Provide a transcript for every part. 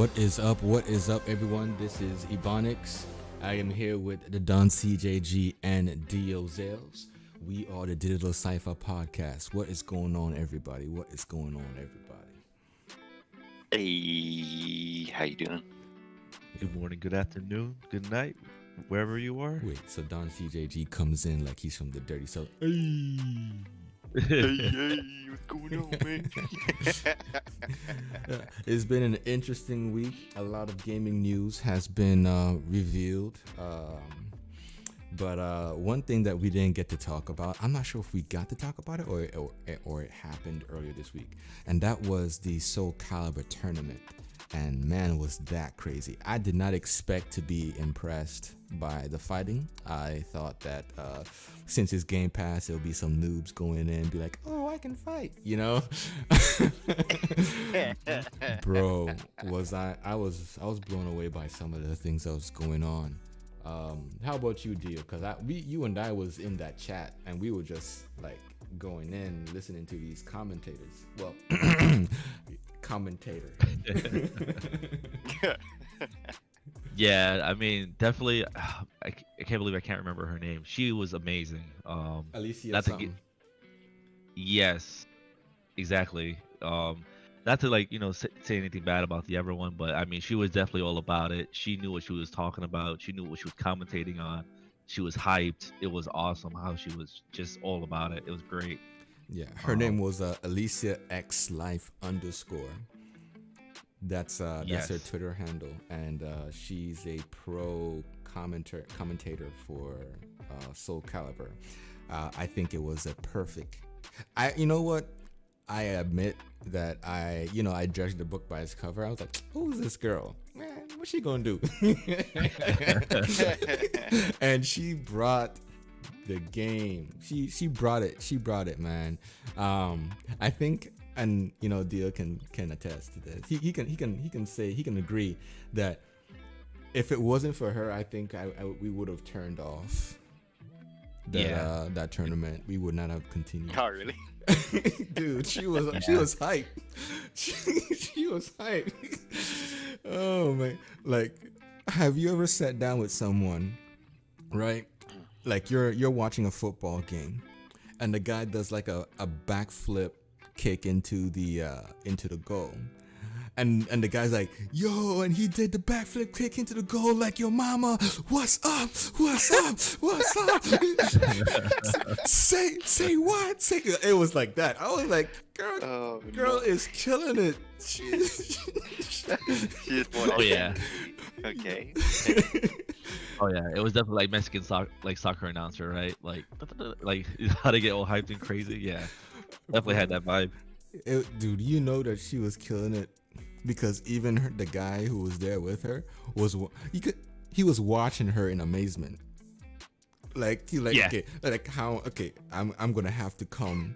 What is up? What is up, everyone? This is Ebonics. I am here with the Don CJG and Dio Zales. We are the Digital Cypha Podcast. What is going on, everybody? What is going on, everybody? Hey, how you doing? Good morning, good afternoon, good night, wherever you are. Wait, so Don CJG comes in like he's from the Dirty South. Hey, hey, what's going on, man? It's been an interesting week. A lot of gaming news has been revealed. But one thing that we didn't get to talk about, I'm not sure if we got to talk about it or it happened earlier this week, and that was the Soul Calibur tournament. And man, was that crazy. I did not expect to be impressed by the fighting. I thought that since it's Game Pass, there'll be some noobs going in and be like, oh, I can fight, you know? Bro, I was blown away by some of the things that was going on. How about you, Dio? Because you and I was in that chat and we were just like going in, listening to these commentators. Well, commentator. Yeah, I mean, definitely. I can't believe I can't remember her name. She was amazing. Alicia something. Yes, exactly. Not to say anything bad about the other one, but I mean, she was definitely all about it. She knew what she was talking about. She knew what she was commentating on. She was hyped. It was awesome how she was just all about it. It was great. Yeah, her name was Alicia X Life _. That's Yes. her Twitter handle, and she's a pro commentator for Soul Calibur. I think it was a perfect. You know what? I admit that I judged the book by its cover. I was like, who's this girl? Man, what's she gonna do? And she brought the game. She brought it, man. I think, and Dio can attest to this. He can agree that if it wasn't for her, I think we would have turned off that tournament. We would not have continued. Oh, really? Dude, she was hype. She was hype. Oh man, like, have you ever sat down with someone, right? Like you're watching a football game, and the guy does like a backflip kick into the goal, and the guy's like, yo, and he did the backflip kick into the goal like your mama. What's up? What's up? What's up? say what? It was like that. I was like, girl is killing it. She's Oh yeah. Okay. Oh yeah. It was definitely like Mexican soccer announcer, right? Like how to get all hyped and crazy. Yeah, definitely had that vibe. Dude, you know that she was killing it because even the guy who was there with her he was watching her in amazement. Yeah. Okay, I'm gonna have to come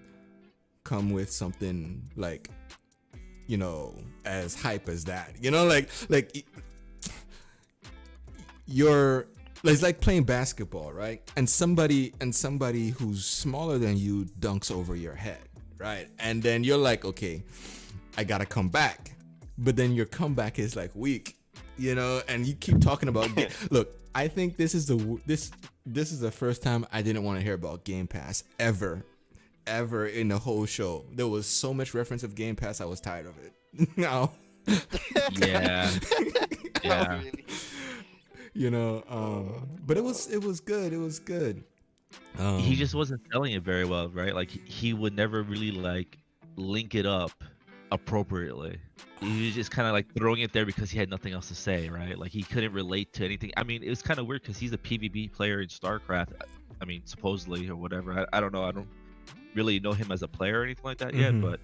with something like, as hype as that. It's like playing basketball, right? And somebody who's smaller than you dunks over your head, right? And then you're like, okay, I gotta come back, but then your comeback is like weak, and you keep talking about look, I think this is the first time I didn't want to hear about Game Pass ever in the whole show. There was so much reference of Game Pass, I was tired of it. No. Yeah. Yeah. But it was good. It was good. He just wasn't selling it very well, right? Like he would never really like link it up appropriately. He was just kind of like throwing it there because he had nothing else to say, right? Like he couldn't relate to anything. I mean, it was kind of weird because he's a PvP player in StarCraft. I mean, supposedly or whatever. I don't know. I don't really know him as a player or anything like that yet, but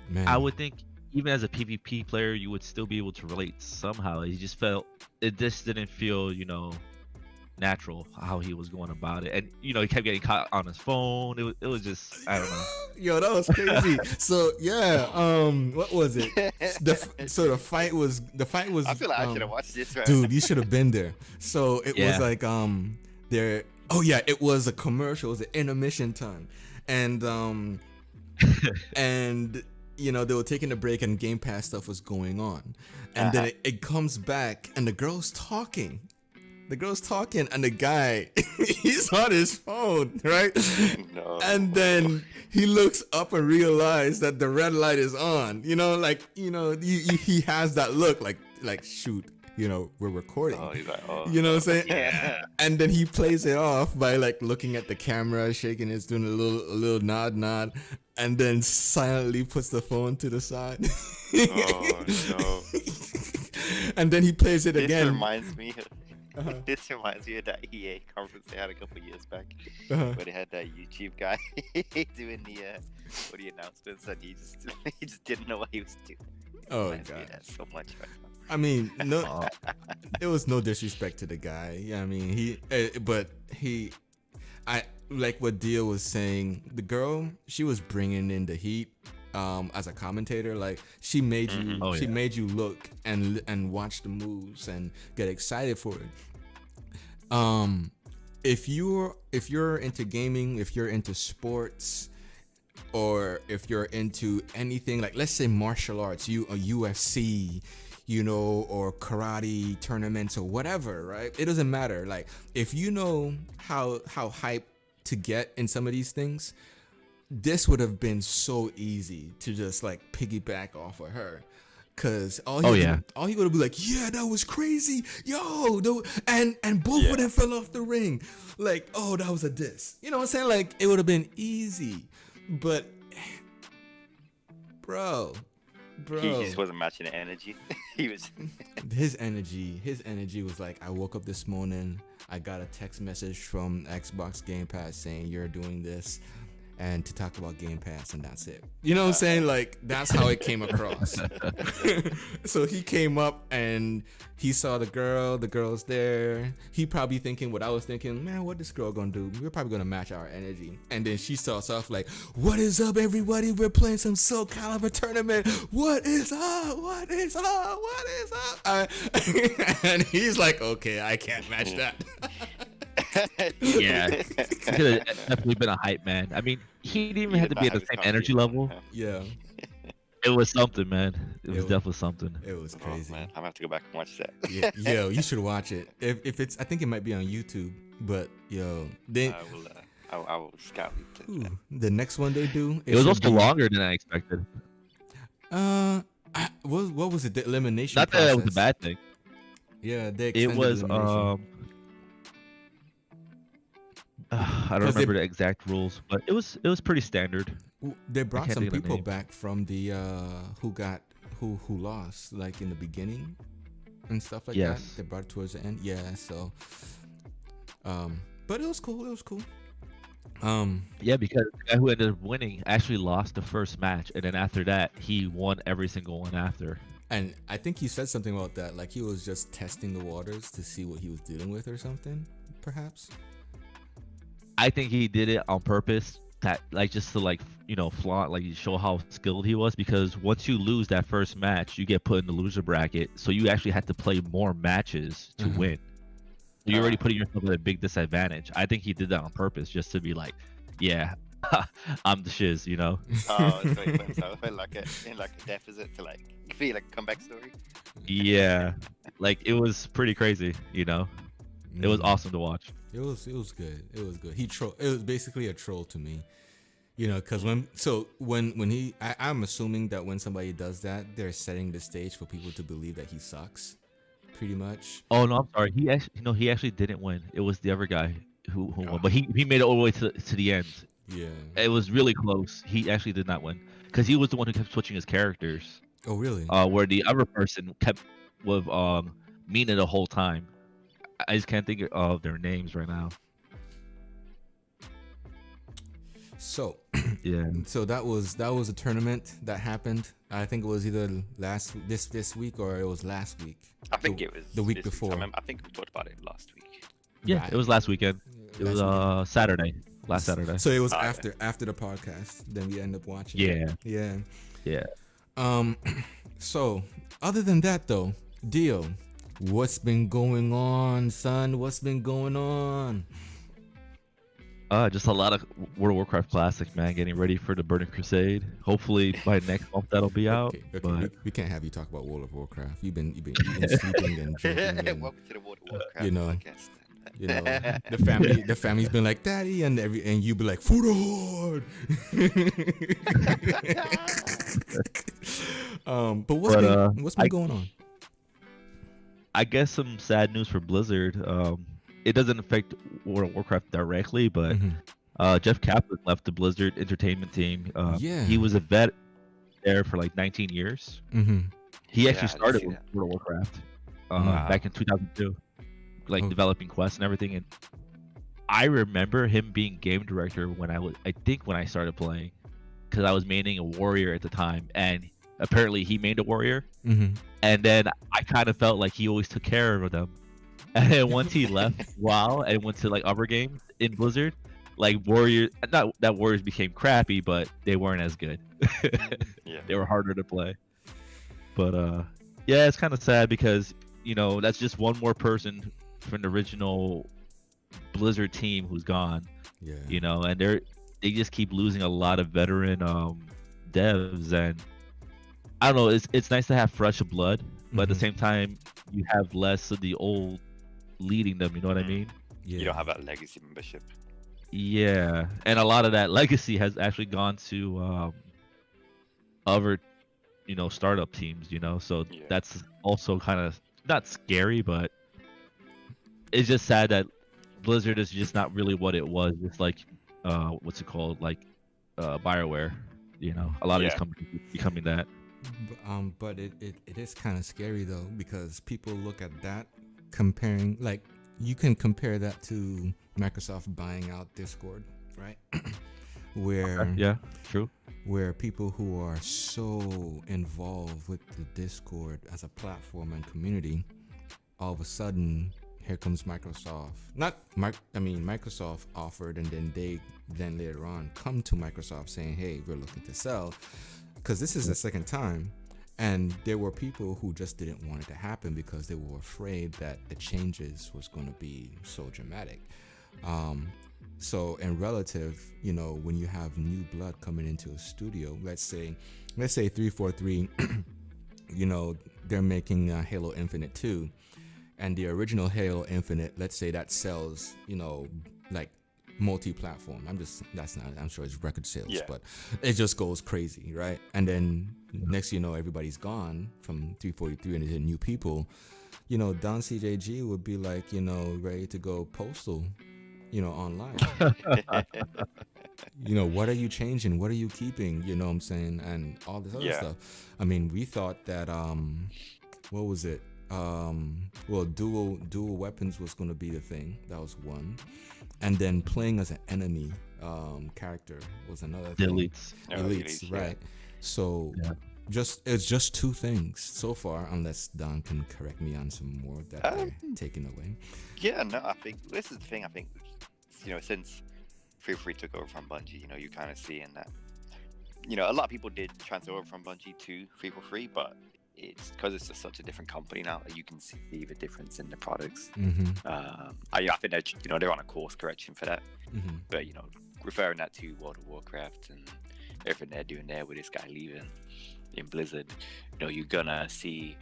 Man. I would think even as a PvP player, you would still be able to relate somehow. He just felt it just didn't feel, natural how he was going about it, and he kept getting caught on his phone. It was just, I don't know. Yo, that was crazy. So yeah, what was it? The fight was. I feel like I should have watched this, right? Dude, you should have been there. So it was like there. Oh yeah, it was a commercial. It was an intermission time, and and they were taking a break and Game Pass stuff was going on. And then it comes back and the girl's talking. And the guy, he's on his phone, right? No. And then he looks up and realizes that the red light is on. He has that look like shoot, we're recording. Oh, he's like, oh. You know what I'm saying? Yeah. And then he plays it off by like looking at the camera, shaking his, doing a little nod, and then silently puts the phone to the side. Oh, no. And then he plays it This again. reminds me This reminds me of that EA conference they had a couple of years back, where they had that YouTube guy doing the announcements, and he just didn't know what he was doing. Oh Reminds me of god. that so much. I mean, no, it was no disrespect to the guy. Yeah, I mean, I like what Dio was saying. The girl, she was bringing in the heat. As a commentator, like she made you, made you look and watch the moves and get excited for it. If you're into gaming, if you're into sports, or if you're into anything like, let's say, martial arts, a UFC, or karate tournaments or whatever, right? It doesn't matter. Like, if you know how hype to get in some of these things, this would have been so easy to just like piggyback off of her, cause all he would be like, yeah, that was crazy, yo, and both of them fell off the ring, like, oh, that was a diss. You know what I'm saying? Like, it would have been easy, but bro, He just wasn't matching the energy. He was. his energy was like, I woke up this morning, I got a text message from Xbox Game Pass saying you're doing this, and to talk about Game Pass, and that's it. You know what I'm saying? Like, that's how it came across. So he came up and he saw the girl's there. He probably thinking what I was thinking, man, what this girl gonna do? We're probably gonna match our energy. And then she starts off like, what is up, everybody? We're playing some Soul Calibur tournament. What is up? What is up? What is up? And he's like, okay, I can't match that. Yeah, he could have definitely been a hype man. I mean, he didn't even have to be at the same energy level. Yeah. It was something, man. It was definitely something. It was crazy. Oh, man. I'm gonna have to go back and watch that. Yeah, you should watch it. If it's, I think it might be on YouTube. But then I will scout it. the next one they do. It was also longer than I expected. What was it? The elimination. Not that it was a bad thing. Yeah, it was. I don't remember the exact rules, but it was pretty standard. They brought some people back from the who lost, like in the beginning and stuff like that. They brought it towards the end. Yeah, so but it was cool. Yeah, because the guy who ended up winning actually lost the first match, and then after that he won every single one after. And I think he said something about that, like he was just testing the waters to see what he was dealing with or something, perhaps. I think he did it on purpose, that like just to flaunt, like show how skilled he was, because once you lose that first match, you get put in the loser bracket, so you actually had to play more matches to win. So you're already putting yourself at a big disadvantage. I think he did that on purpose, just to be like, yeah, I'm the shiz, Oh, so he put himself in like a deficit to like be like a comeback story. Yeah, like it was pretty crazy, It was awesome to watch. It was good. It was good. It was basically a troll to me, because I'm assuming that when somebody does that, they're setting the stage for people to believe that he sucks, pretty much. Oh no, I'm sorry. He actually didn't win. It was the other guy who won, but he made it all the way to the end. Yeah. It was really close. He actually did not win because he was the one who kept switching his characters. Oh really? Where the other person kept with Mina the whole time. I just can't think of their names right now. So yeah. So that was a tournament that happened. I think it was either this week or it was last week. I think it was the week before. I think we talked about it last week. Yeah, it was last weekend. It was Saturday. Last Saturday. So it was after the podcast. Then we end up watching. Yeah. Yeah. So other than that though, Dio, what's been going on, son? What's been going on? Just a lot of World of Warcraft Classic, man. Getting ready for the Burning Crusade. Hopefully by next month that'll be out. Okay. But We can't have you talk about World of Warcraft. You've been eating, sleeping, and drinking. And, Welcome to the World of Warcraft you know, podcast. the family's been like, Daddy, and you be like, for the Horde. But what's been going on? I guess some sad news for Blizzard. It doesn't affect World of Warcraft directly, but Jeff Kaplan left the Blizzard Entertainment team. He was a vet there for like 19 years. He actually started with World of Warcraft back in 2002, like developing quests and everything. And I remember him being game director when I started playing, because I was maining a warrior at the time, and apparently he mained a warrior. And then I kind of felt like he always took care of them. And then once he left WoW and went to like other games in Blizzard, like Warriors, not that Warriors became crappy, but they weren't as good. They were harder to play. But yeah, it's kind of sad because, you know, that's just one more person from the original Blizzard team who's gone. You know, and they just keep losing a lot of veteran devs, and I don't know, it's nice to have fresh blood, but at the same time you have less of the old leading them, you know what I mean? You don't have that legacy membership. Yeah, and a lot of that legacy has actually gone to other, you know, startup teams, you know, so that's also kind of not scary, but it's just sad that Blizzard is just not really what it was. It's like what's it called, like BioWare, you know, a lot of these companies becoming that. But it is kind of scary though, because people look at that, comparing, like, you can compare that to Microsoft buying out Discord, right? Where true. Where people who are so involved with the Discord as a platform and community, all of a sudden here comes Microsoft. Microsoft offered, and then later on come to Microsoft saying, hey, we're looking to sell, because this is the second time. And there were people who just didn't want it to happen because they were afraid that the changes was going to be so dramatic. So in relative, you know, when you have new blood coming into a studio, let's say 343, you know, they're making Halo Infinite 2, and the original Halo Infinite, let's say that sells, you know, like multi-platform. I'm sure it's record sales, but it just goes crazy, right? And then next, you know, everybody's gone from 343 and there's new people. You know, Don CJG would be like, you know, ready to go postal, you know, online. You know, what are you changing? What are you keeping? You know what I'm saying? And all this other stuff. I mean, we thought that what was it? Well, dual weapons was going to be the thing. That was one. And then playing as an enemy character was another thing. Elites, right? So it's just two things so far, unless Don can correct me on some more that they're taking away. Yeah, no, I think this is the thing. I think, you know, since 343 took over from Bungie, you know, you're kind of seeing that, you know, a lot of people did transfer over from Bungie to 343, but it's because it's just such a different company now that you can see the difference in the products. I think that, you know, they're on a course correction for that. But, you know, referring that to World of Warcraft and everything they're doing there with this guy leaving in Blizzard, you know, you're gonna see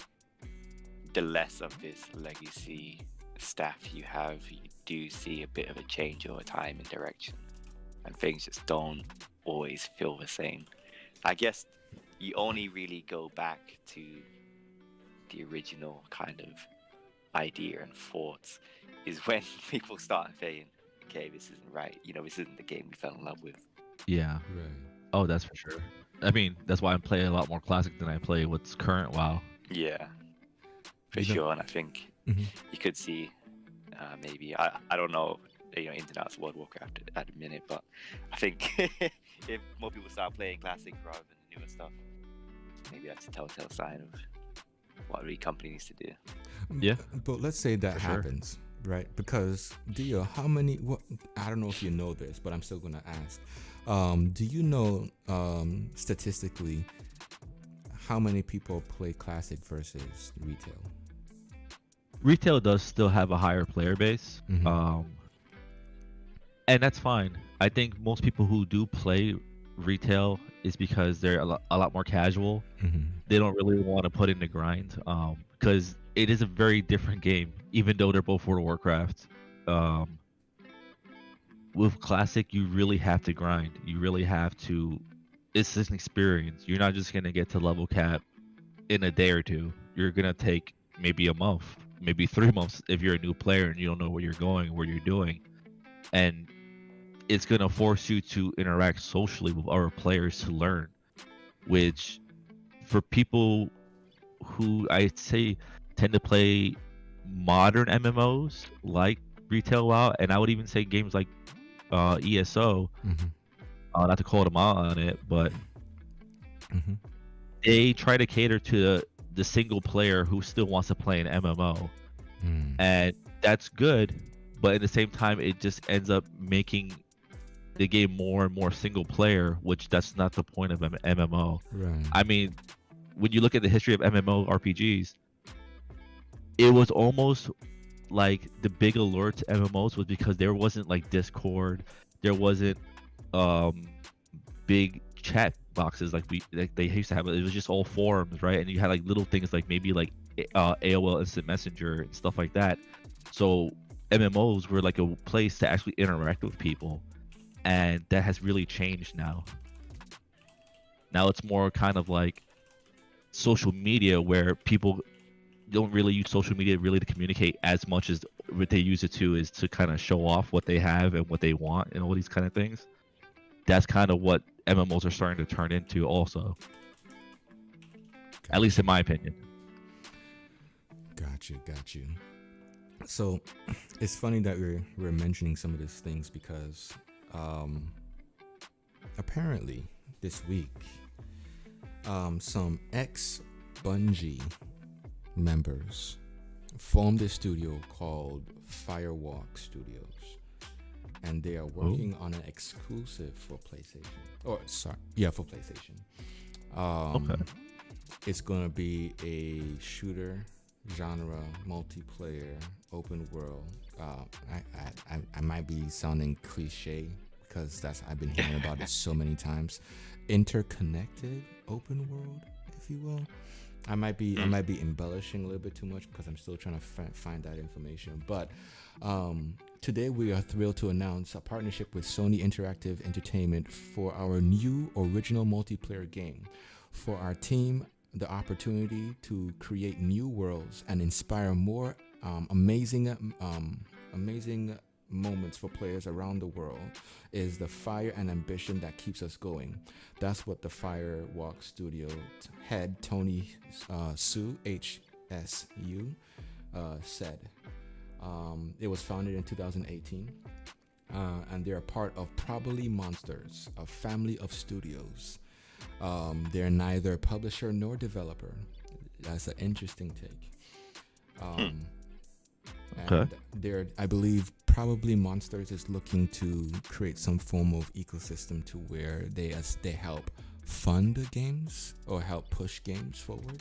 the less of this legacy staff you have. You do see a bit of a change over time in direction, and things just don't always feel the same. I guess you only really go back to the original kind of idea and thoughts is when people start saying, okay, this isn't right, you know, this isn't the game we fell in love with. Right. Oh, that's for sure. I mean, that's why I'm playing a lot more classic than I play what's current WoW. For sure. And I think you could see maybe, I don't know, you know, ins and outs of World of Warcraft at the minute, but I think if more people start playing classic rather than the newer stuff, maybe that's a telltale sign of what the company needs to do. Yeah. But let's say that happens, right? Because Dio, I don't know if you know this, but I'm still gonna ask. Do you know statistically how many people play classic versus retail? Retail does still have a higher player base. and that's fine. I think most people who do play retail is because they're a lot more casual. They don't really want to put in the grind, because it is a very different game, even though they're both World of Warcraft. Um, with Classic, you really have to grind. You really have to. It's an experience. You're not just gonna get to level cap in a day or two. You're gonna take maybe a month, maybe 3 months if you're a new player and you don't know where you're going, what you're doing, and it's gonna force you to interact socially with other players to learn. Which, for people who I'd say tend to play modern MMOs like Retail WoW, and I would even say games like ESO, not to call them out on it, but they try to cater to the single player who still wants to play an MMO, and that's good. But at the same time, it just ends up making the game more and more single player, which that's not the point of an MMO. Right. I mean, when you look at the history of MMO RPGs, it was almost like the big allure to MMOs was because there wasn't like Discord, there wasn't big chat boxes like they used to have. It was just all forums, right? And you had like little things like maybe like AOL Instant Messenger and stuff like that. So MMOs were like a place to actually interact with people, and that has really changed now. Now it's more kind of like social media, where people don't really use social media really to communicate as much as what they use it to is to kind of show off what they have and what they want and all these kind of things. That's kind of what MMOs are starting to turn into also. At least in my opinion. Got you. So it's funny that we're mentioning some of these things because apparently this week some ex-Bungie members formed a studio called Firewalk Studios, and they are working on an exclusive for PlayStation. For PlayStation. Okay. It's gonna be a shooter genre, multiplayer, open world. I might be sounding cliche because I've been hearing about it so many times. Interconnected open world, if you will. I might be embellishing a little bit too much because I'm still trying to find that information. But today we are thrilled to announce a partnership with Sony Interactive Entertainment for our new original multiplayer game. For our team, the opportunity to create new worlds and inspire more amazing moments for players around the world is the fire and ambition that keeps us going. That's what the Firewalk Studio head Tony Su, HSU, said. It was founded in 2018, and they're a part of Probably Monsters, a family of studios. They're neither publisher nor developer. That's an interesting take. And I believe Probably Monsters is looking to create some form of ecosystem to where they help fund the games or help push games forward.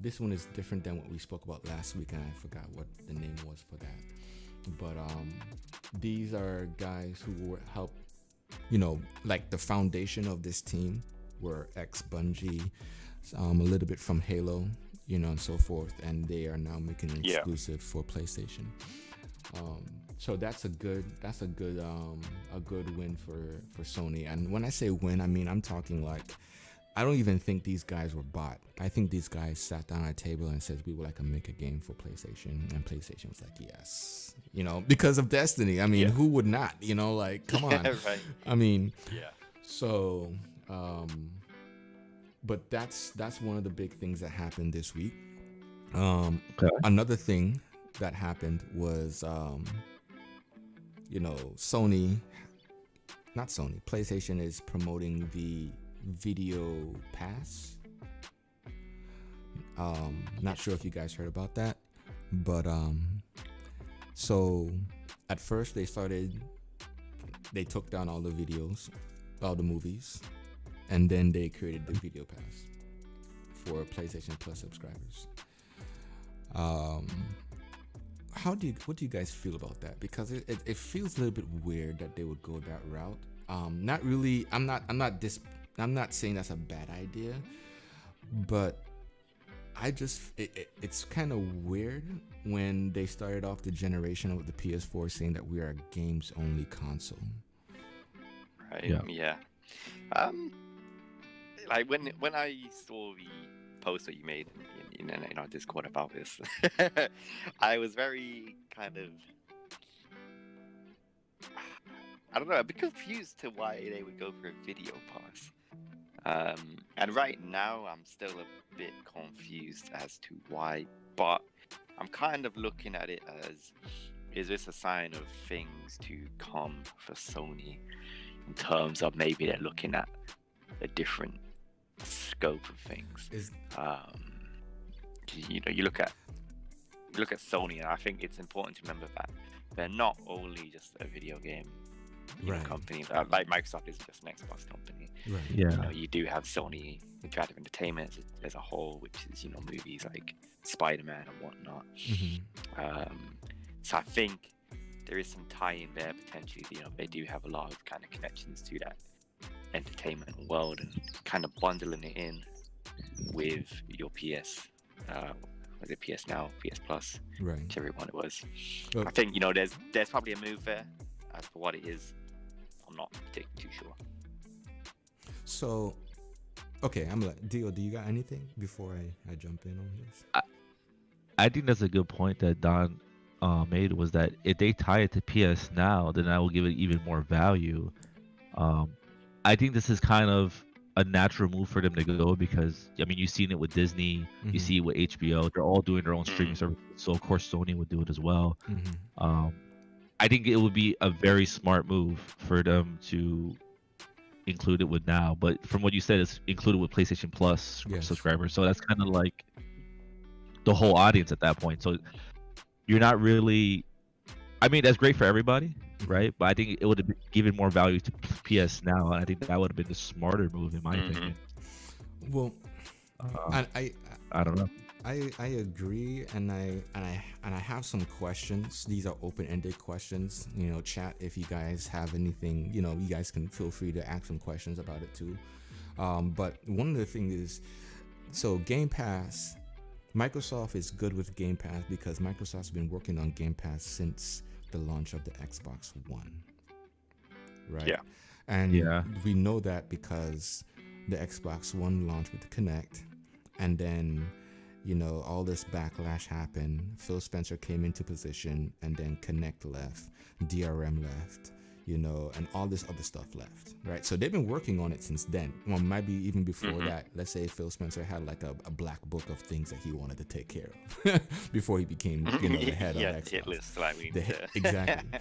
This one is different than what we spoke about last week, and I forgot what the name was for that. But these are guys who will help, like the foundation of this team were ex-Bungie, a little bit from Halo, and so forth, and they are now making an exclusive for PlayStation. So that's a good win for Sony. And when I say win, I mean I'm talking like I don't even think these guys were bought. I think these guys sat down at a table and said we would like to make a game for PlayStation, and PlayStation was like yes, because of Destiny. I mean, who would not? Like come on. Right. I mean, yeah. So, but that's one of the big things that happened this week. Another thing that happened was, PlayStation is promoting the Video Pass. Not sure if you guys heard about that, but so at first they took down all the videos, all the movies, and then they created the Video Pass for PlayStation Plus subscribers. what do you guys feel about that? Because it feels a little bit weird that they would go that route. Not really. I'm not saying that's a bad idea, but it's kind of weird when they started off the generation of the PS4 saying that we are a games only console. Right. Yeah. Like when I saw the post that you made in our Discord about this, I was very kind of, I don't know, a bit confused to why they would go for a video pass. And right now I'm still a bit confused as to why, but I'm kind of looking at it as, is this a sign of things to come for Sony in terms of maybe they're looking at a different scope of things? You look at Sony, and I think it's important to remember that they're not only just a video game company. Like Microsoft isn't just an Xbox company. Right. Yeah. You do have Sony Interactive Entertainment as a whole, which is movies like Spider-Man and whatnot. Mm-hmm. So I think there is some tie-in there potentially. They do have a lot of kind of connections to that entertainment world, and kind of bundling it in with your PS. Was it PS Now, PS Plus, right? Whichever one it was. Oh. I think there's probably a move there. As for what it is, I'm not particularly too sure. So, okay, I'm like, Dio, do you got anything before I jump in on this? I think that's a good point that Don made, was that if they tie it to PS Now, then that will give it even more value. I think this is kind of a natural move for them to go, because you've seen it with Disney, you see it with HBO, they're all doing their own streaming service, so of course Sony would do it as well. I think it would be a very smart move for them to include it with Now, but from what you said, it's included with PlayStation Plus subscribers, so that's kind of like the whole audience at that point. So you're not really, that's great for everybody, right? But I think it would have given more value to PS Now, and I think that would have been the smarter move in my opinion. Well, I don't know. I agree, and I have some questions. These are open-ended questions. Chat, if you guys have anything, you guys can feel free to ask some questions about it too. But one of the things is, so Game Pass, Microsoft is good with Game Pass because Microsoft's been working on Game Pass since the launch of the Xbox One, right? Yeah. And we know that because the Xbox One launched with the Kinect, and then all this backlash happened. Phil Spencer came into position, and then Kinect left, DRM left, and all this other stuff left, right? So they've been working on it since then. Well, maybe even before that. Let's say Phil Spencer had like a black book of things that he wanted to take care of before he became, the head of Xbox. Hit list, like exactly.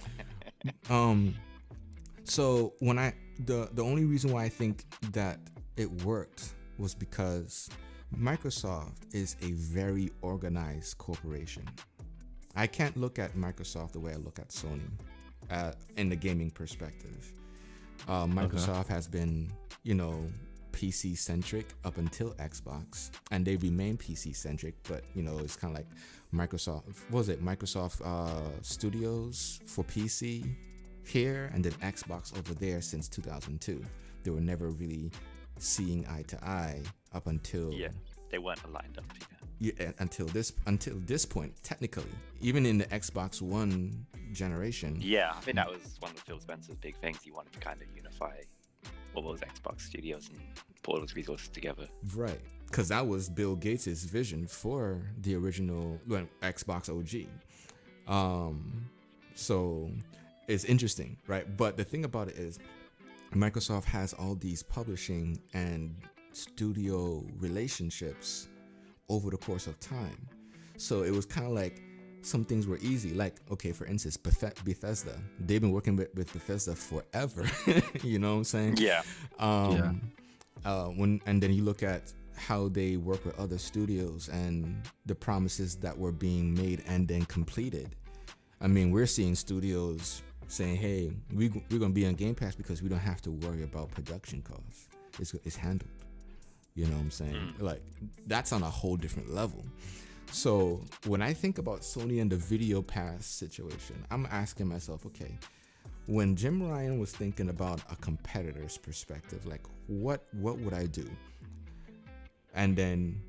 So when the only reason why I think that it worked was because Microsoft is a very organized corporation. I can't look at Microsoft the way I look at Sony in the gaming perspective. Microsoft has been, PC centric up until Xbox, and they remain PC centric, but it's kind of like Microsoft, Microsoft Studios for PC here, and then Xbox over there since 2002. They were never really seeing eye to eye up until they weren't aligned up. Until this point, technically, even in the Xbox One generation. Yeah, I think that was one of Phil Spencer's big things. He wanted to kind of unify all those Xbox studios and put all those resources together. Right, because that was Bill Gates' vision for the original Xbox OG. So it's interesting, right? But the thing about it is, Microsoft has all these publishing and studio relationships over the course of time. So it was kind of like some things were easy. Like, okay, for instance, Bethesda. They've been working with Bethesda forever. You know what I'm saying? Yeah. And then you look at how they work with other studios and the promises that were being made and then completed. We're seeing studios saying, hey, we're going to be on Game Pass because we don't have to worry about production costs. It's handled. You know what I'm saying? Like, that's on a whole different level. So when I think about Sony and the video pass situation, I'm asking myself, okay, when Jim Ryan was thinking about a competitor's perspective, like what would I do? And then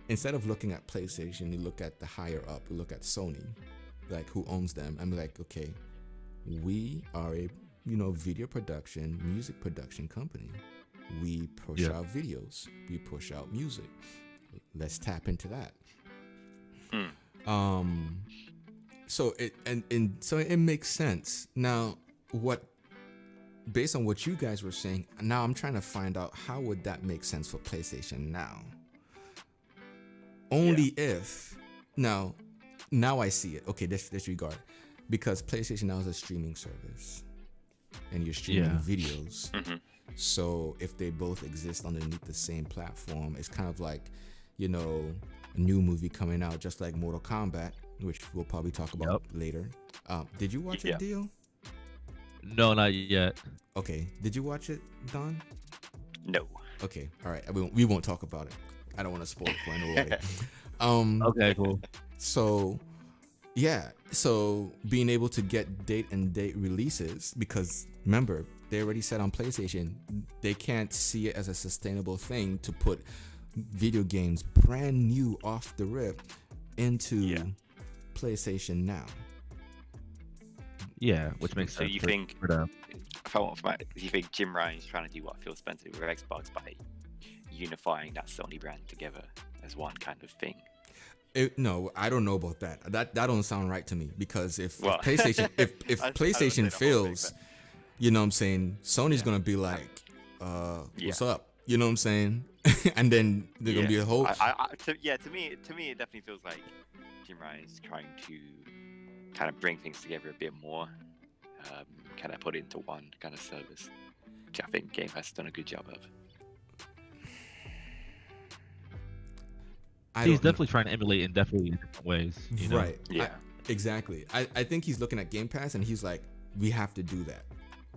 instead of looking at PlayStation, you look at the higher up, you look at Sony, like who owns them. I'm like, okay, we are a video production, music production company. We push out videos, we push out music. Let's tap into that. So it makes sense. Now, based on what you guys were saying, now I'm trying to find out how would that make sense for PlayStation now. Only if now I see it. Okay, disregard, because PlayStation now is a streaming service, and you're streaming videos. So if they both exist underneath the same platform, it's kind of like, a new movie coming out, just like Mortal Kombat, which we'll probably talk about later. Did you watch it, Dio? No, not yet. Okay. Did you watch it, Don? No. Okay. All right. We won't talk about it. I don't want to spoil it for anybody. Okay, cool. So, yeah. So being able to get date releases, because remember, they already said on PlayStation, they can't see it as a sustainable thing to put video games brand new off the rip into PlayStation Now. Yeah, which makes sense. So you think, do you think Jim Ryan's trying to do what Phil Spencer with Xbox by unifying that Sony brand together as one kind of thing? No, I don't know about that. That don't sound right to me, because if PlayStation if PlayStation fails, you know what I'm saying, Sony's gonna be like, what's up? You know what I'm saying? And then there's gonna be a whole. To me, it definitely feels like Jim Ryan's trying to kind of bring things together a bit more, kind of put it into one kind of service, which I think Game Pass has done a good job of. He's definitely trying to emulate in different ways. Right. Yeah. Exactly. I think he's looking at Game Pass and he's like, we have to do that.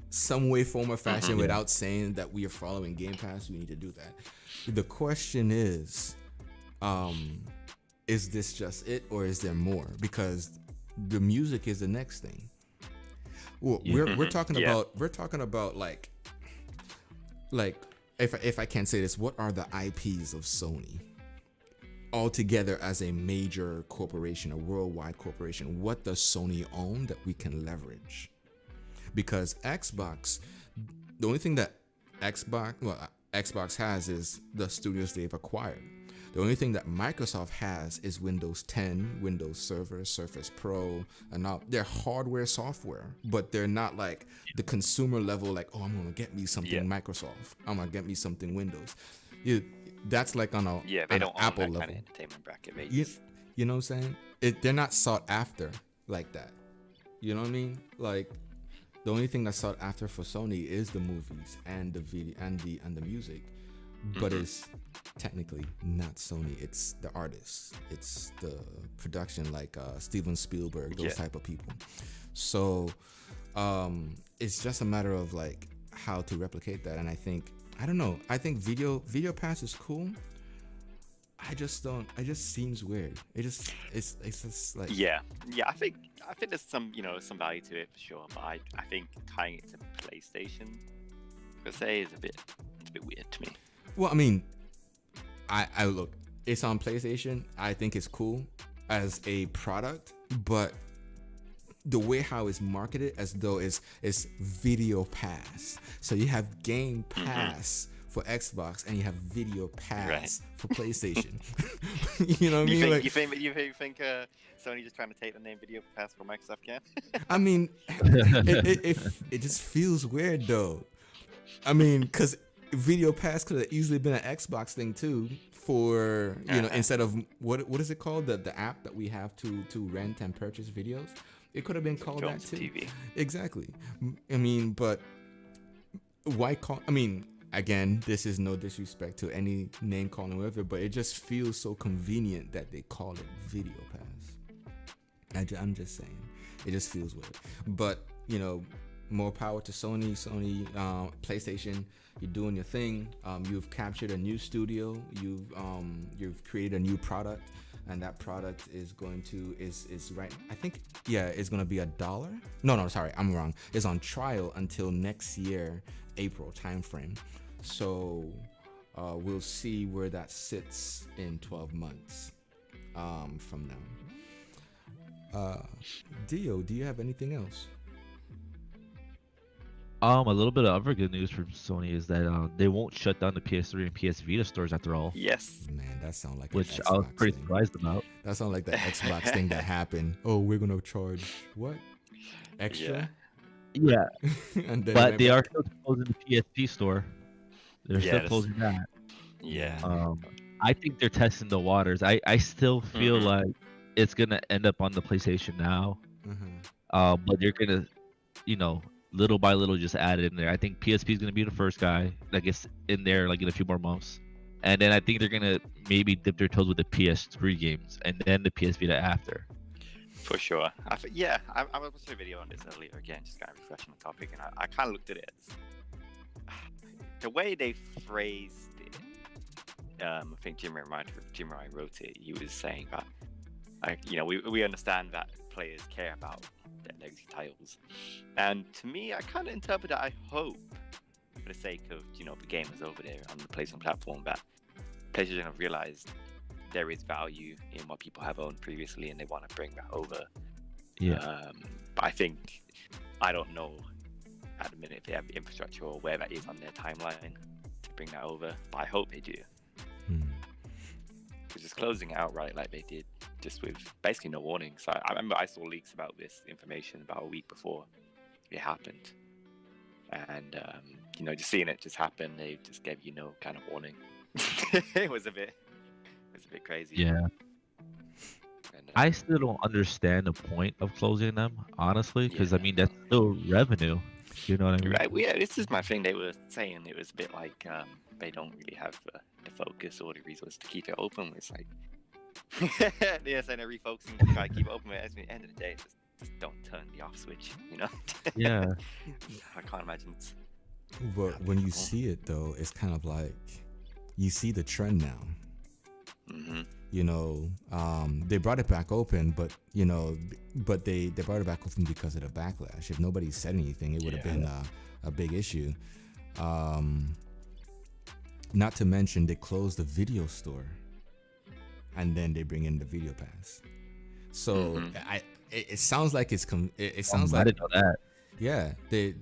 Some way, form, or fashion, without saying that we are following Game Pass, we need to do that. The question is this just it, or is there more? Because the music is the next thing. Well, we're talking about like if I can say this, what are the IPs of Sony all together as a major corporation, a worldwide corporation? What does Sony own that we can leverage? Because Xbox, the only thing that Xbox has is the studios they've acquired. The only thing that Microsoft has is Windows 10, Windows Server, Surface Pro, and now they're hardware, software, but they're not like the consumer level, like, oh, I'm going to get me something Microsoft. I'm going to get me something Windows. That's like on a they don't Apple own that level. kind of entertainment bracket. You know what I'm saying? They're not sought after like that. You know what I mean? Like, the only thing that's sought after for Sony is the movies and the video and the music, but it's technically not Sony. It's the artists. It's the production, like Steven Spielberg, those type of people. So it's just a matter of like how to replicate that. And I don't know. I think video pass is cool. I just seems weird. It's just like I think there's some some value to it for sure, but I think tying it to PlayStation per se is a bit weird to me. Well, I mean, I look, it's on PlayStation. I think it's cool as a product, but the way how it's marketed as though it's video pass. So you have Game Pass for Xbox and you have Video Pass for PlayStation. You know what I mean? You think Sony just trying to take the name Video Pass for Microsoft can? I mean, it just feels weird though. I mean, because Video Pass could have easily been an Xbox thing too, for instead of what is it called, the app that we have to rent and purchase videos. It could have been called that too. TV. Exactly. I mean, but why call? I mean, again, this is no disrespect to any name calling whatever, but it just feels so convenient that they call it Video Pass. I'm just saying, it just feels weird. But more power to Sony, PlayStation. You're doing your thing. You've captured a new studio. You've created a new product. and that product is going to is right. I think it's gonna be $1. No, sorry, I'm wrong. It's on trial until next year, April timeframe. So we'll see where that sits in 12 months from now. Dio, do you have anything else? A little bit of other good news from Sony is that they won't shut down the PS3 and PS Vita stores after all. Yes. Man, that sounds like which an I was Xbox pretty thing. surprised about. That sounds like the Xbox thing that happened. Oh, we're gonna charge what extra? Yeah, And then but they are back. still closing the PSP store. They're still Yes. closing that. Yeah. I think they're testing the waters. I still feel like it's gonna end up on the PlayStation now. But they're gonna, little by little just add it in there. I think PSP is gonna be the first guy that gets in there like in a few more months, and then I think they're gonna maybe dip their toes with the PS3 games and then the PS Vita after. For sure. I was watching a video on this earlier again, just kind of refreshing the topic, and I kind of looked at it as the way they phrased it. I think Jim Ryan wrote it. He was saying that, we understand that players care about their legacy titles, and to me, I kind of interpret that. I hope, for the sake of the gamers over there on the PlayStation platform, that PlayStation have realized there is value in what people have owned previously, and they want to bring that over. Yeah. But I don't know at the minute if they have the infrastructure or where that is on their timeline to bring that over. But I hope they do. Because just closing it outright like they did, just with basically no warning. So I remember I saw leaks about this information about a week before it happened, and just seeing it just happen, they just gave you no kind of warning. It was a bit crazy. Yeah. And, I still don't understand the point of closing them, honestly, because I mean that's still revenue. You know what I mean? Right. Well, yeah, this is my thing. They were saying it was a bit like they don't really have the focus or the resource to keep it open. It's like they're saying they're refocusing to try to keep it open. But at the end of the day, just don't turn the off switch. Yeah. I can't imagine. But when you see it though, it's kind of like you see the trend now. They brought it back open, but they brought it back open because of the backlash. If nobody said anything, it would have been a big issue. Not to mention they closed the video store, and then they bring in the video pass. So it sounds like it sounds I like didn't know that. yeah, they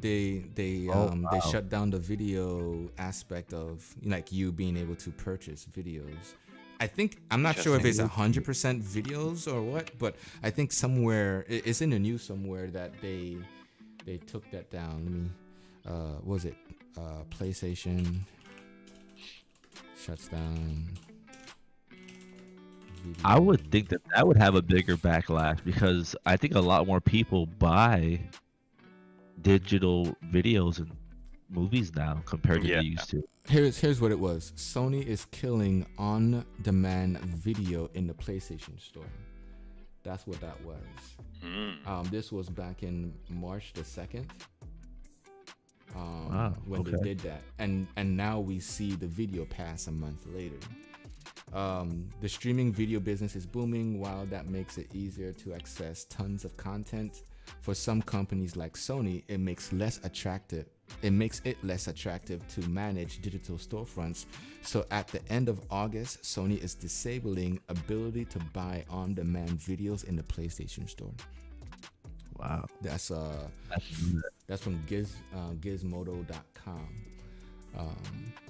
shut down the video aspect of like you being able to purchase videos. I'm not sure if it's 100% videos or what, but I think somewhere it's in the news somewhere that they took that down. What was it? PlayStation shuts down video. I would think that would have a bigger backlash because I think a lot more people buy digital videos and movies now compared to they used to. Here's what it was. Sony is killing on-demand video in the PlayStation Store. That's what that was. This was back in March the 2nd. When they did that, and now we see the video pass a month later. The streaming video business is booming. While that makes it easier to access tons of content, for some companies like Sony, it makes it less attractive to manage digital storefronts. So at the end of August, Sony is disabling ability to buy on-demand videos in the PlayStation Store. Wow. That's from Gizmodo.com.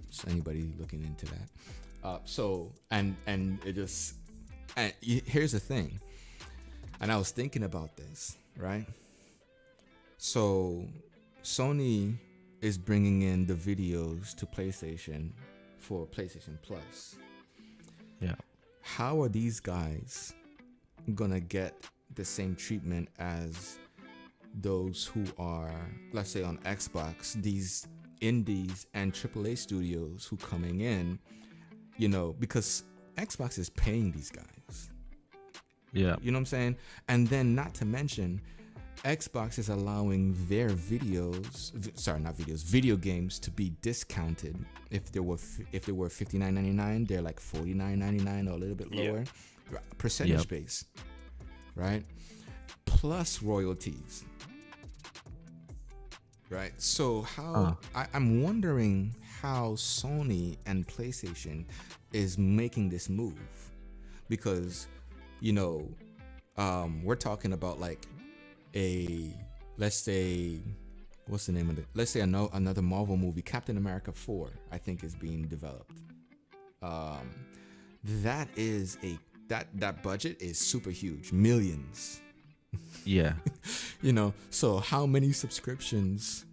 So anybody looking into that. Here's the thing. And I was thinking about this, right? So Sony is bringing in the videos to PlayStation for PlayStation Plus. Yeah. How are these guys gonna get the same treatment as those who are, let's say, on Xbox, these indies and AAA studios who coming in, because Xbox is paying these guys. Yeah. You know what I'm saying? And then not to mention, Xbox is allowing their video games to be discounted. If they were $59.99, they're like $49.99 or a little bit lower. percentage Yep. base, right? Plus royalties, right? So how I'm wondering how Sony and PlayStation is making this move, because we're talking about like let's say, what's the name of it? Let's say another Marvel movie, Captain America 4, I think is being developed. That is that budget is super huge, millions. Yeah. So how many subscriptions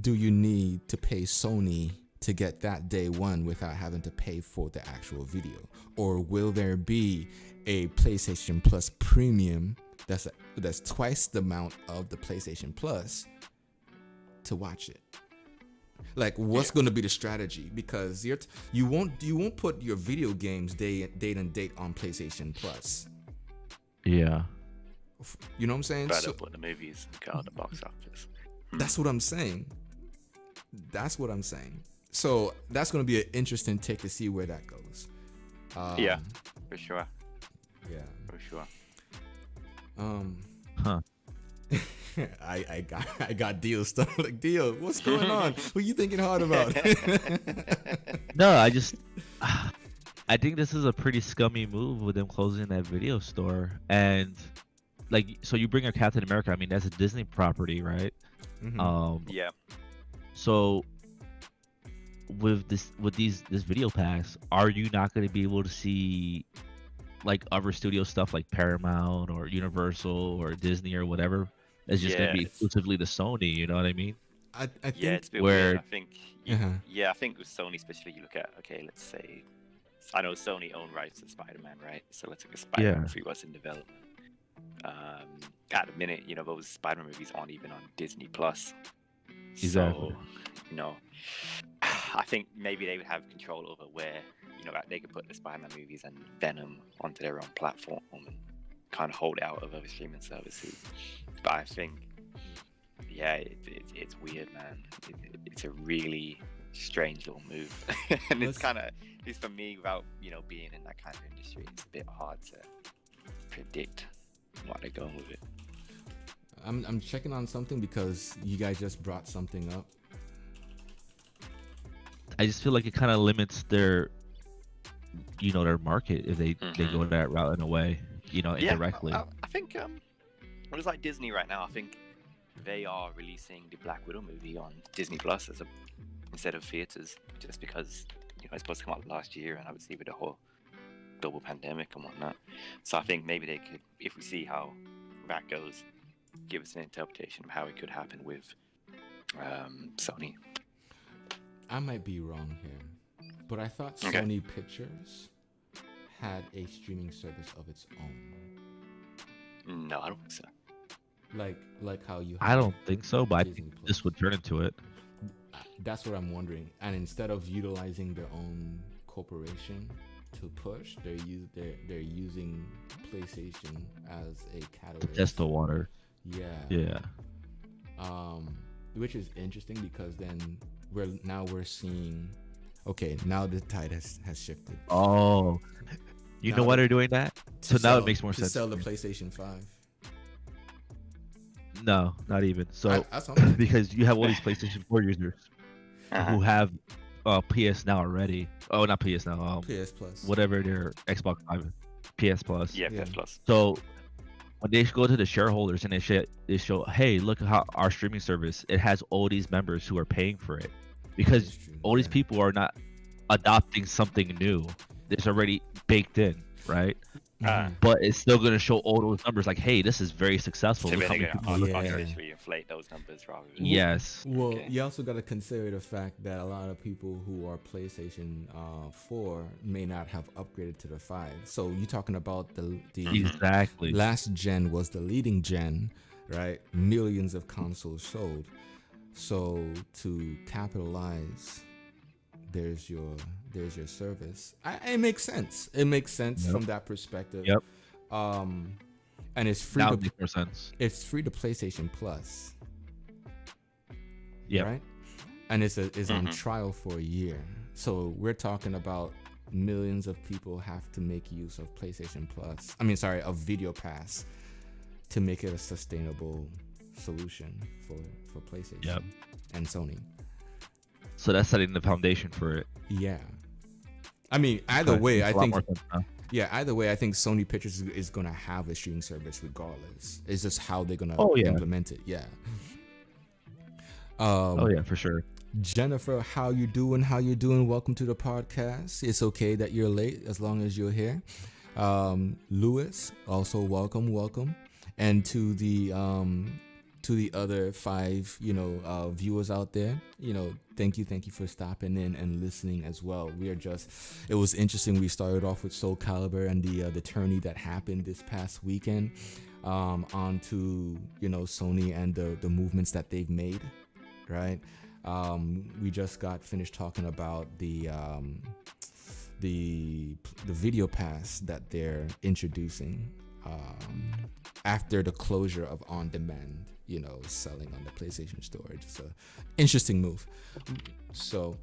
do you need to pay Sony to get that day one without having to pay for the actual video? Or will there be a PlayStation Plus Premium that's twice the amount of the PlayStation Plus to watch it? Like, what's going to be the strategy? Because you won't put your video games date and date on PlayStation Plus. Yeah. You know what I'm saying? Better put the movies and go on the box office. That's what I'm saying. So that's going to be an interesting take to see where that goes. Yeah, for sure. Yeah. For sure. Huh. I got Deal stuff. Like, Deal, what's going on? What are you thinking hard about? No, I think this is a pretty scummy move with them closing that video store. And like, so you bring up Captain America. I mean, that's a Disney property, right? Mhm. Yeah. So with this video pass, are you not going to be able to see like other studio stuff like Paramount or Universal or Disney or whatever? It's just going to be exclusively to Sony. You know what I mean? I think It's a bit where- weird. I think, Uh-huh. I think with Sony especially, you look at, let's say, I know Sony owned rights to Spider-Man, right? So let's look at Spider-Man 3 was in development. At the minute, those Spider-Man movies aren't even on Disney Plus. Exactly. So, I think maybe they would have control over where, they could put the Spider-Man movies and Venom onto their own platform and kind of hold out of other streaming services. But I think, it's weird, man. It's a really strange little move. And it's kind of, at least for me, without, being in that kind of industry, it's a bit hard to predict why they're going with it. I'm checking on something because you guys just brought something up. I just feel like it kind of limits their market if they go that route in a way, indirectly. I think what is like Disney right now? I think they are releasing the Black Widow movie on Disney Plus instead of theaters, just because it's supposed to come out last year, and obviously with the whole global pandemic and whatnot. So I think maybe they could, if we see how that goes, give us an interpretation of how it could happen with Sony. I might be wrong here, but I thought Sony Pictures had a streaming service of its own. No, I don't think so. Like how you. I don't think so, but I Disney think Plus. this would turn into it. That's what I'm wondering. And instead of utilizing their own corporation to push, they're using PlayStation as a catalyst. Test the water. Yeah. Yeah. Which is interesting because then we're seeing. Okay, now the tide has shifted. Oh, you know why they're doing that? So now it makes more sense. To sell the PlayStation 5. No, not even. So That's something. because you have all these PlayStation 4 users who have PS Now already. Oh, not PS Now. PS Plus. Whatever their Xbox 5, PS Plus. Yeah, PS Plus. So when they go to the shareholders and they show, hey, look at how our streaming service, it has all these members who are paying for it, because That's true, all these yeah. people are not adopting something new. It's already baked in, right? But it's still going to show all those numbers like, hey, this is very successful. So Look how they're many going people to look- artificially inflate those numbers rather than... Yes. Well, Okay. you also got to consider the fact that a lot of people who are PlayStation 4 may not have upgraded to the 5. So you're talking about the Exactly. last gen was the leading gen, right? Millions of consoles sold. So to capitalize, there's your service. It makes sense. It makes sense from that perspective. Yep. And it's free. Now To, it makes more sense. it's free to PlayStation Plus. Yeah. Right. And it's on trial for a year. So we're talking about millions of people have to make use of PlayStation Plus. I mean, sorry, of Video Pass to make it a sustainable solution for PlayStation Yep. and Sony. So that's setting the foundation for it. Yeah. I mean, either way, Makes I a lot think more sense now. yeah, either way, I think Sony Pictures is gonna have a streaming service regardless. It's just how they're gonna Oh, yeah. implement it. Yeah. Oh yeah, for sure. Jennifer, how you doing? How you doing? Welcome to the podcast. It's okay that you're late as long as you're here. Lewis, also welcome. And to the other 5, viewers out there, thank you for stopping in and listening as well. It was interesting. We started off with Soul Calibur and the tourney that happened this past weekend, on to, Sony and the movements that they've made, right? We just got finished talking about the video pass that they're introducing after the closure of on demand, selling on the PlayStation Store. It's an interesting move. So,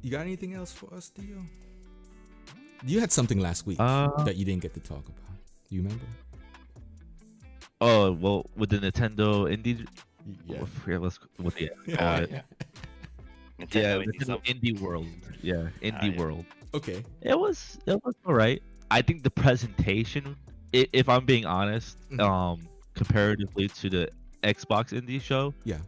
you got anything else for us, Theo? You had something last week that you didn't get to talk about. You remember? Oh well, with the Nintendo Indie. Yeah. I forget what they call Oh, it. yeah. Yeah, Nintendo Indie Nintendo Sub. Indie World. Yeah, Indie yeah. World. Okay. It was all right. I think the presentation, if I'm being honest, comparatively to the Xbox Indie show, Yeah.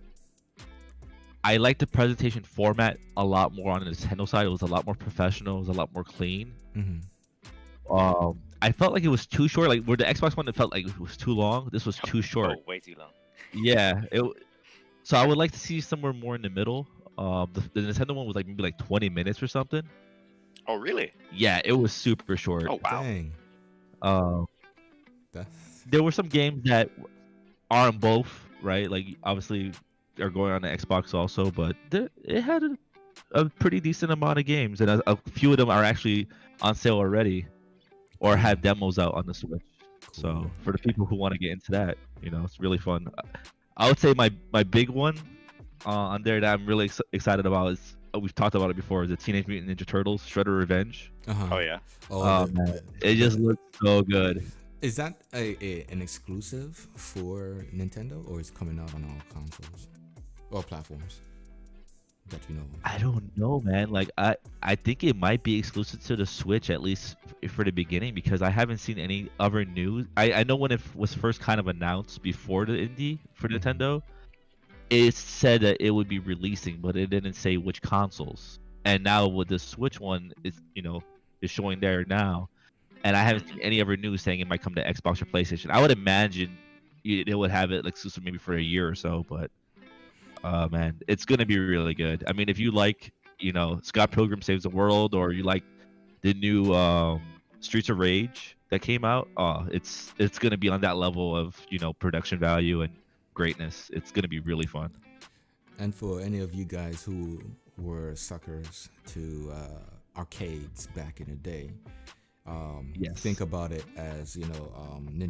I like the presentation format a lot more on the Nintendo side. It was a lot more professional. It was a lot more clean. Mm-hmm. I felt like it was too short. Like where the Xbox one, it felt like it was too long. This was too short. Oh, way too long. Yeah. So I would like to see somewhere more in the middle. The Nintendo one was like maybe like 20 minutes or something. Oh, really? Yeah, it was super short. Oh, wow. Dang. That's... There were some games that are on both, right? Like obviously are going on the Xbox also, but it had a pretty decent amount of games, and a few of them are actually on sale already, or have demos out on the Switch. So Cool. for the people who want to get into that, it's really fun. I would say my big one on there that I'm really excited about is we've talked about it before. Is the Teenage Mutant Ninja Turtles Shredder Revenge. Uh-huh. Oh, yeah. Oh, Man, it just looks so good. Is that an exclusive for Nintendo, or is it coming out on all consoles or platforms that you know of? I don't know, man. Like I think it might be exclusive to the Switch, at least for the beginning, because I haven't seen any other news. I know when it was first kind of announced before the indie for Nintendo, it said that it would be releasing, but it didn't say which consoles. And now with the Switch one, is showing there now, and I haven't seen any other news saying it might come to Xbox or PlayStation. I would imagine it would have it exclusive maybe for a year or so, but man, it's gonna be really good. I mean, if you like, Scott Pilgrim Saves the World, or you like the new Streets of Rage that came out, it's gonna be on that level of production value and greatness. It's gonna be really fun. And for any of you guys who were suckers to arcades back in the day, Yes. think about it as Ninja